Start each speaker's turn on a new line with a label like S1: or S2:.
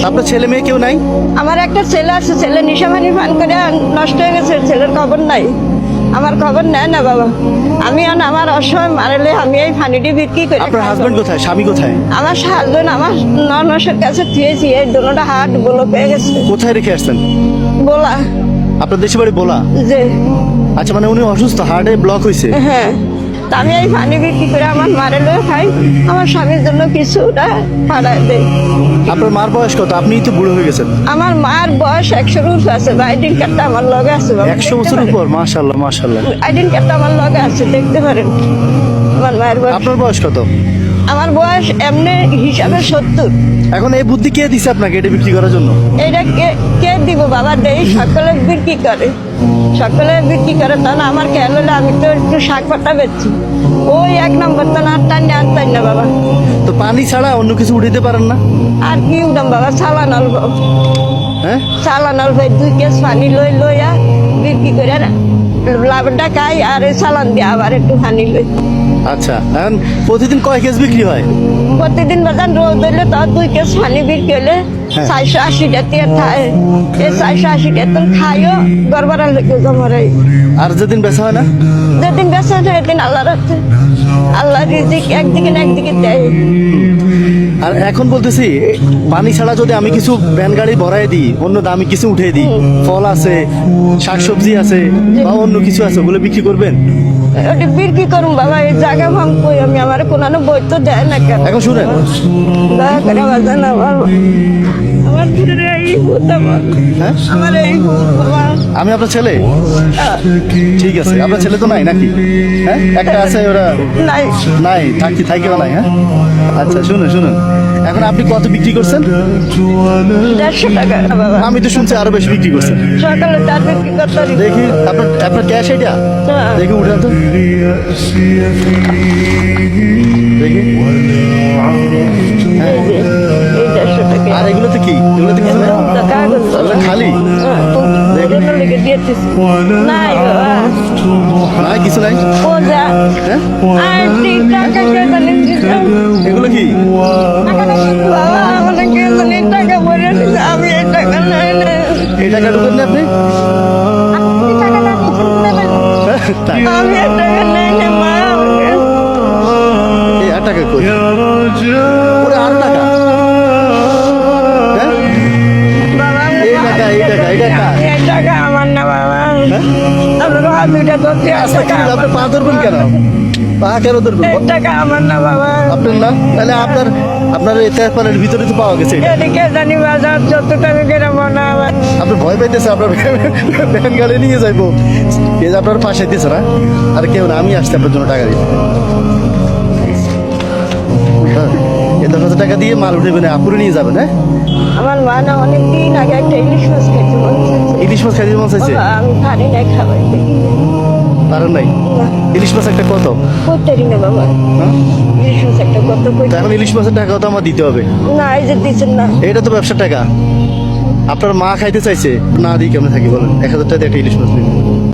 S1: আপনার ছেলে মেয়ে কেউ নাই?
S2: আমার একটা ছেলে আছে, ছেলে নিশামানি পান করে নষ্ট হয়ে গেছে, ছেলের খবর নাই, আমার খবর নেয় না বাবা। আমি আমার অসময় মারলে আমি এই ফানিটি বিক্রি করি।
S1: আপনার হাজবেন্ড কোথায়, স্বামী কোথায়?
S2: আমার হাজবেন্ড আমার ননসের কাছে থুয়েছি, এই দুটোটা হাট বলো পেয়ে গেছে।
S1: কোথায় রেখে আসছেন?
S2: বলা
S1: আপনার দেশে বাড়ি বলা?
S2: যে
S1: আচ্ছা, মানে উনি অসুস্থ, হার্টে ব্লক হয়েছে?
S2: হ্যাঁ, তা আমি এই পানি বিক্রি করে আমার মারেলেও খাই, আমার স্বামীর জন্য কিছুটা পাঠায় দেয়।
S1: আপনার মার বয়স কত? আপনিই তো বুড়ো হয়ে গেছেন।
S2: আমার মার বয়স 100-র উপর আছে, আইডেন্টি কার্ডটা আমার লগে আছে বাবা।
S1: 100 বছর উপর? মাশাআল্লাহ মাশাআল্লাহ।
S2: আইডেন্টি কার্ডটা আমার লগে আছে, দেখতে পারেন আমার মায়ের বয়স।
S1: আপনার বয়স কত?
S2: আমার বয়স এমনি হিসাবে 70।
S1: এখন এই বুদ্ধি কে দিছে আপনাকে এটা বিক্রি করার জন্য?
S2: এটা কে দিব বাবা? দেই সকলে বিক্রি করে, সকলে বিক্রি করে। তা না আমার খেয়াল হলে আমি তো একটু শাক পাতা বেচছি, ওই 1 নম্বর তো না আনতাই না বাবা।
S1: তো পানি ছাড়া অন্য কিছু উঠাইতে পারেন না?
S2: আর কি উঠাম বাবা? চালান অল্প,
S1: হ্যাঁ,
S2: চালান অল্প 2 কেস পানি লইয়া বিক্রি করে লাভটা খাই, আর এই চালান দিয়ে আবার একটু পানি লই।
S1: আচ্ছা, এখন প্রতিদিন কয় কেজি বিক্রি হয়?
S2: প্রতিদিন বাজার রোদ হইলে তো 2 কেস পানি বিক্রি হলে 480 টাকা থাকে। এই 480 টাকা খাইও গড়বড়া লেগে জমারাই।
S1: আর যেদিন বেচা হয় না?
S2: যেদিন বেচা হয় সেদিন আল্লাহ রাখছে, আল্লাহ রিজিক একদিকে না একদিকে দেয়।
S1: আর এখন বলতেছি, পানি ছাড়া যদি আমি কিছু ভ্যান গাড়ি ভরাই দিই, অন্য দামি কিছু উঠে দিই, ফল আছে, শাকসবজি আছে, বা অন্য কিছু আছে, ওগুলো বিক্রি করবেন?
S2: ওটা বিক্রি করুন বাবা, এই জায়গা ভাঙ কই আমি, আমার কোনো বই তো দেয় না কেন।
S1: এখন শুনেন,
S2: দয়া করে বাজান আমার ঘুরে এই ভূত
S1: হ্যাঁ,
S2: আমার এই ভূত বাবা।
S1: আমি আপনার ছেলে? ঠিক আছে, আপনার ছেলে তো নাই নাকি? হ্যাঁ, একটা আছে, ওরা
S2: নাই
S1: নাই, থাকিও নাই। হ্যাঁ, আচ্ছা শুনুন শুনুন, এখন আপনি কত বিক্রি করছেন?
S2: 150 টাকা বাবা।
S1: আমি তো শুনছি আরো বেশি বিক্রি করছেন।
S2: সকালে তার বিক্রি করতে পারি।
S1: দেখি আপনার ক্যাশ এটা,
S2: হ্যাঁ।
S1: দেখি উঠান তো, দেখি। হ্যাঁ,
S2: এই 150 টাকা
S1: আর এগুলোতে কি? এগুলোতে কিছু নেই?
S2: কাগজ
S1: এগুলো খালি?
S2: লিখে দিয়েছিস নাই বাবা,
S1: না, কিছু নাই।
S2: ও যা
S1: হ্যাঁ,
S2: আর 3 টাকা কে জানেন দিতাম
S1: এগুলো কি?
S2: বাবা, আমাকে কে জানেন টাকা বলে দিছে, আমি এই টাকা নাই না।
S1: এই টাকা ঢুকেন না আপনি? তাই?
S2: আমি এই টাকা নাই না মা, আমাকে
S1: এই আর টাকা কই? ওরে আর টাকা? হ্যাঁ,
S2: বাবা,
S1: এই টাকা, এই টাকা, এই টাকা।
S2: এই টাকা আমার না বাবা, আপনার হাত দুইটা ধরতে
S1: আচ্ছা, কি আপনি পা ধরবেন কেন? পা কেন ধরবেন?
S2: এই টাকা আমার না বাবা।
S1: আপনার না? তাহলে আপনার এই তেরপালের ভিতরে তো পাওয়া গেছে এটা।
S2: এদিকে জানি বাজার যতটা আমি কেনা মনে আমার
S1: আপনি ভয় পাইতেছে, আপনার ভ্যান গাড়ি নিয়ে যাইবো, এই যে আপনার পাশে দিচ্ছে না, আর কেউ না, আমি আসছি আপনার জন্য টাকা দিতে। হ্যাঁ, এই 10,000 টাকা দিয়ে মাল উঠে আপুরে নিয়ে যাবেন। হ্যাঁ,
S2: আমার মা না অনেকদিন আগে একটা ইলিশ মাছ খাইতে মন চাইছে।
S1: ইলিশ মাছ খাইতে মন চাইছে?
S2: বাবা, আমি পারি না খাবার
S1: পারেন নাই? ইলিশ মাছ একটা কত?
S2: করতেরি না বাবা,
S1: হ্যাঁ,
S2: ইলিশ মাছ একটা কত কই
S1: তো এখন ইলিশ মাছের টাকাও তো আমার দিতে হবে।
S2: না, এই যে দিচ্ছেন না।
S1: এটা তো ব্যবসার টাকা। আপনার মা খাইতে চাইছে, না দিই কেমন থাকি বলেন? 1,000 টাকা দিয়ে একটা ইলিশ মাছ নিন।